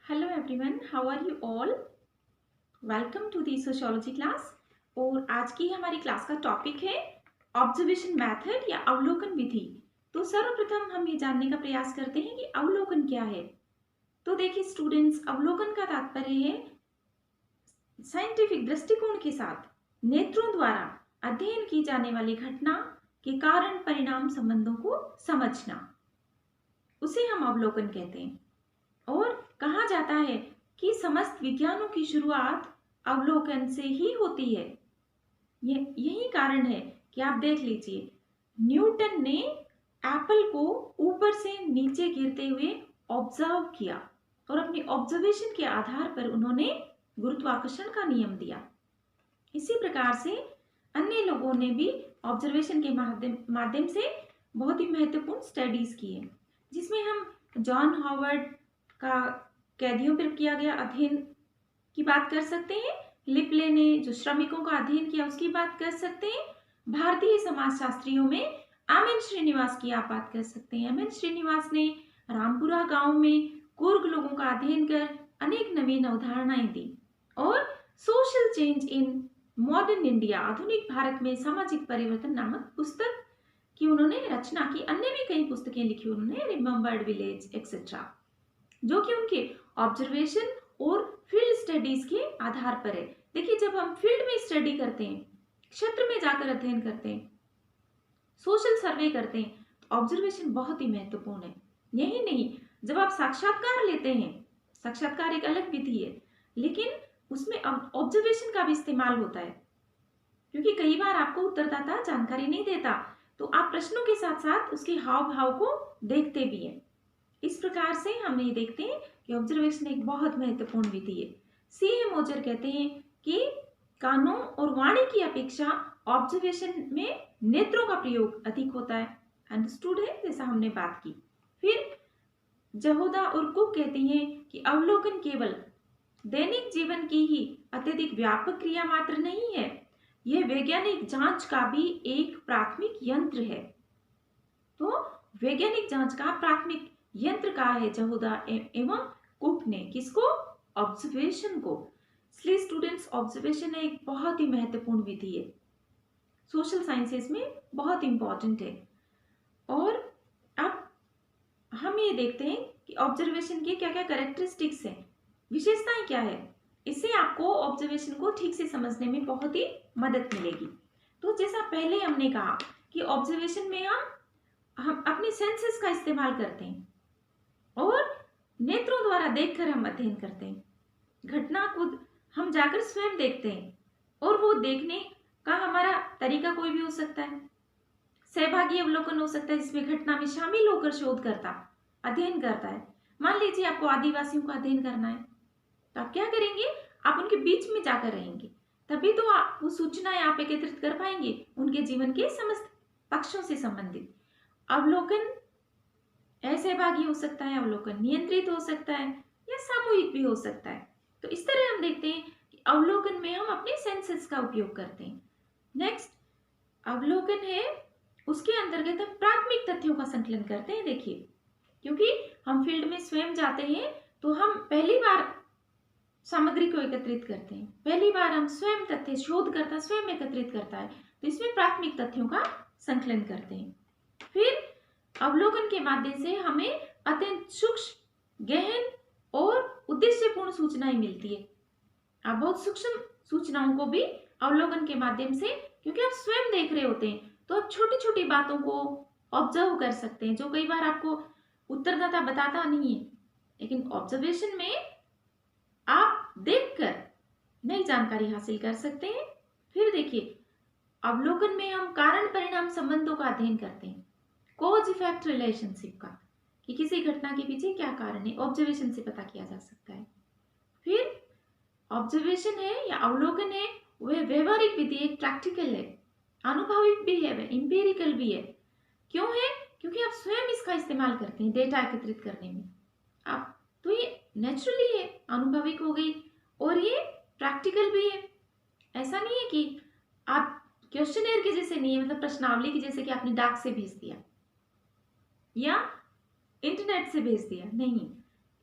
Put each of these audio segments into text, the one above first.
Hello everyone, how are you all. Welcome to the sociology class. और आज की हमारी क्लास का टॉपिक है ऑब्जर्वेशन मेथड या अवलोकन विधि। तो सर्वप्रथम हम ये जानने का प्रयास करते हैं कि अवलोकन क्या है। तो देखिए स्टूडेंट्स, अवलोकन का तात्पर्य है साइंटिफिक दृष्टिकोण के साथ नेत्रों द्वारा अध्ययन की जाने वाली घटना के कारण परिणाम संबंधों को समझना, उसे हम अवलोकन कहते हैं। और कहा जाता है कि समस्त विज्ञानों की शुरुआत अवलोकन से ही होती है। यही कारण है कि आप देख लीजिए, न्यूटन ने एप्पल को ऊपर से नीचे गिरते हुए ऑब्जर्व किया और अपनी ऑब्जर्वेशन के आधार पर उन्होंने गुरुत्वाकर्षण का नियम दिया। इसी प्रकार से अन्य लोगों ने भी ऑब्जर्वेशन के माध्यम से बहुत ही महत्वपूर्ण स्टडीज की है, जिसमें हम जॉन हॉवर्ड का कैदियों पर किया गया अध्ययन की बात कर सकते हैं। लिपले ने जो श्रमिकों का अध्ययन किया उसकी बात कर सकते हैं। भारतीय समाजशास्त्रियों में एम एन श्रीनिवास की आप बात कर सकते हैं। एम एन श्रीनिवास ने रामपुरा गांव में कुर्ग लोगों का अध्ययन कर अनेक नवीन अवधारणाएं दी। और social change in modern India, आधुनिक भारत में सामाजिक परिवर्तन नामक पुस्तक की उन्होंने रचना की। अन्य भी कई पुस्तकें लिखी उन्होंने, रिमेम्बर्ड विलेज एक्सेट्रा, जो कि उनके ऑब्जर्वेशन और फील्ड स्टडीज के आधार पर है। देखिए, जब हम फील्ड में स्टडी करते हैं, क्षेत्र में जाकर अध्ययन करते हैं, सोशल सर्वे करते हैं, तो ऑब्जर्वेशन बहुत ही महत्वपूर्ण है। यही नहीं, जब आप साक्षात्कार लेते हैं, साक्षात्कार एक अलग विधि है, लेकिन उसमें ऑब्जर्वेशन का भी इस्तेमाल होता है, क्योंकि कई बार आपको उत्तरदाता जानकारी नहीं देता, तो आप प्रश्नों के साथ साथ उसके हाव भाव को देखते भी हैं। इस प्रकार से हम ये देखते हैं कि ऑब्जर्वेशन एक बहुत महत्वपूर्ण विधि है। सी ए मोजर कहते हैं कि कानों और वाणी की अपेक्षा ऑब्जर्वेशन में नेत्रों का प्रयोग अधिक होता है। अंडरस्टूड है, जैसा हमने बात की। फिर जहोदा और कुक कहती हैं कि अवलोकन केवल दैनिक जीवन की ही अत्यधिक व्यापक क्रिया मात्र नहीं है, यह वैज्ञानिक जांच का भी एक प्राथमिक यंत्र है। तो वैज्ञानिक जांच का प्राथमिक यंत्र कहा है जहोदा एवं कुक ने, किसको? ऑब्जर्वेशन को। इसलिए स्टूडेंट्स, ऑब्जर्वेशन एक बहुत ही महत्वपूर्ण विधि है, सोशल साइंसेस में बहुत इंपॉर्टेंट है। और अब हम ये देखते हैं कि ऑब्जर्वेशन के क्या क्या कैरेक्टरिस्टिक्स हैं, विशेषताएं क्या है। इससे आपको ऑब्जर्वेशन को ठीक से समझने में बहुत ही मदद मिलेगी। तो जैसा पहले हमने कहा कि ऑब्जर्वेशन में हम अपने सेंसेस का इस्तेमाल करते हैं और नेत्रों द्वारा देखकर हम अध्ययन करते हैं। घटना को हम जाकर स्वयं देखते हैं, और वो देखने का हमारा तरीका कोई भी हो सकता है। सहभागी अवलोकन हो सकता है, जिसमें घटना में शामिल होकर शोधकर्ता अध्ययन करता है। मान लीजिए आपको आदिवासियों का अध्ययन करना है, तो आप क्या करेंगे? आप उनके बीच में जाकर रहेंगे, तभी तो आप वो सूचनाएं आप एकत्रित कर पाएंगे, उनके जीवन के समस्त पक्षों से संबंधित। अवलोकन असहभागी हो सकता है, अवलोकन नियंत्रित हो सकता है, या सामूहिक भी हो सकता है। तो इस तरह हम देखते हैं कि अवलोकन में हम अपने सेंसेस का उपयोग करते हैं। नेक्स्ट अवलोकन है, उसके अंतर्गत हम प्राथमिक तथ्यों का संकलन करते हैं। देखिए, क्योंकि हम फील्ड में स्वयं जाते हैं, तो हम पहली बार सामग्री को एकत्रित करते हैं, पहली बार हम स्वयं तथ्य, शोधकर्ता स्वयं एकत्रित करता है, तो इसमें प्राथमिक तथ्यों का संकलन करते हैं। फिर अवलोकन के माध्यम से हमें अत्यंत सूक्ष्म, गहन और उद्देश्यपूर्ण सूचनाएं मिलती है। आप बहुत सूक्ष्म सूचनाओं को भी अवलोकन के माध्यम से, क्योंकि आप स्वयं देख रहे होते हैं, तो आप छोटी छोटी बातों को ऑब्जर्व कर सकते हैं, जो कई बार आपको उत्तरदाता बताता नहीं है, लेकिन ऑब्जर्वेशन में आप देखकर नई जानकारी हासिल कर सकते हैं। फिर देखिए, अवलोकन में हम कारण परिणाम संबंधों का अध्ययन करते हैं, कॉज इफेक्ट रिलेशनशिप का, कि किसी घटना के पीछे क्या कारण है, ऑब्जर्वेशन से पता किया जा सकता है। फिर ऑब्जर्वेशन है या अवलोकन है, वह व्यवहारिक विधि है, प्रैक्टिकल है, अनुभविक भी है, वह इंपेरिकल भी है। क्यों है? क्योंकि आप स्वयं इसका इस्तेमाल करते हैं डेटा एकत्रित करने में। आप तो ये नेचुरली है, अनुभविक हो गई, और ये प्रैक्टिकल भी है। ऐसा नहीं है कि आप क्वेश्चनर के जैसे नहीं है, मतलब प्रश्नावली की जैसे कि आपने डाक से भेज दिया या इंटरनेट से भेज दिया, नहीं।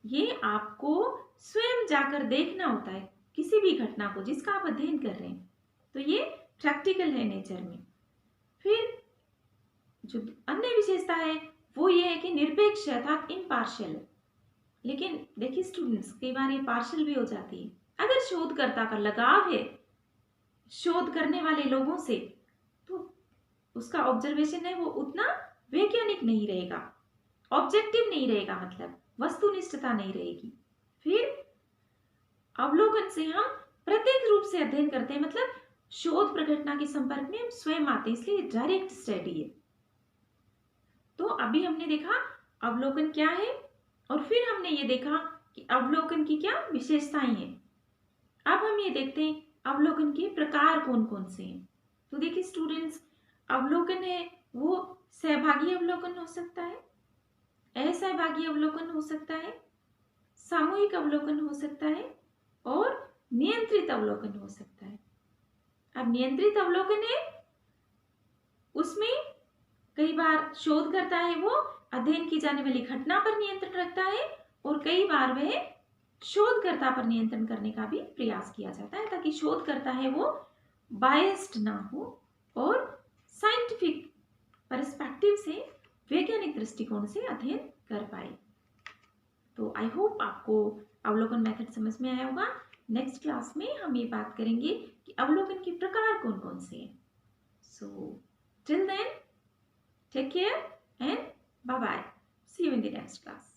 ये आपको स्वयं जाकर देखना होता है किसी भी घटना को जिसका आप अध्ययन कर रहे हैं। तो ये प्रैक्टिकल है नेचर में। फिर जो अन्य विशेषता है वो ये है कि निरपेक्ष है अर्थात इम्पार्शियल है। लेकिन देखिए स्टूडेंट्स, कई बार ये पार्शियल भी हो जाती है। अगर शोधकर्ता का लगाव है शोध करने वाले लोगों से तो उसका ऑब्जर्वेशन है वो उतना वैज्ञानिक नहीं रहेगा, ऑब्जेक्टिव नहीं रहेगा, मतलब वस्तुनिष्ठता नहीं रहेगी। फिर अवलोकन से हम प्रत्येक रूप से अध्ययन करते हैं, मतलब शोध प्रघटना के संपर्क में हम स्वयं आते हैं, इसलिए डायरेक्ट स्टडी है। तो अभी हमने देखा अवलोकन क्या है और फिर हमने ये देखा कि अवलोकन की क्या विशेषताएं हैं। अब हम ये देखते हैं अवलोकन के प्रकार कौन कौन से हैं। तो देखिए स्टूडेंट्स, अवलोकन है वो सहभागी अवलोकन हो सकता है, असहभागी अवलोकन हो सकता है, सामूहिक अवलोकन हो सकता है और नियंत्रित अवलोकन हो सकता है। अब नियंत्रित अवलोकन है उसमें कई बार शोधकर्ता है वो अध्ययन की जाने वाली घटना पर नियंत्रण रखता है और कई बार वह शोधकर्ता पर नियंत्रण करने का भी प्रयास किया जाता है ताकि शोधकर्ता है वो बायस्ड ना हो और साइंटिफिक पर्सपेक्टिव से, वैज्ञानिक दृष्टिकोण से अध्ययन कर पाए। तो आई होप आपको अवलोकन मेथड समझ में आया होगा। नेक्स्ट क्लास में हम ये बात करेंगे कि अवलोकन के प्रकार कौन कौन से हैं। So till then, take care and bye bye. See you in the next class.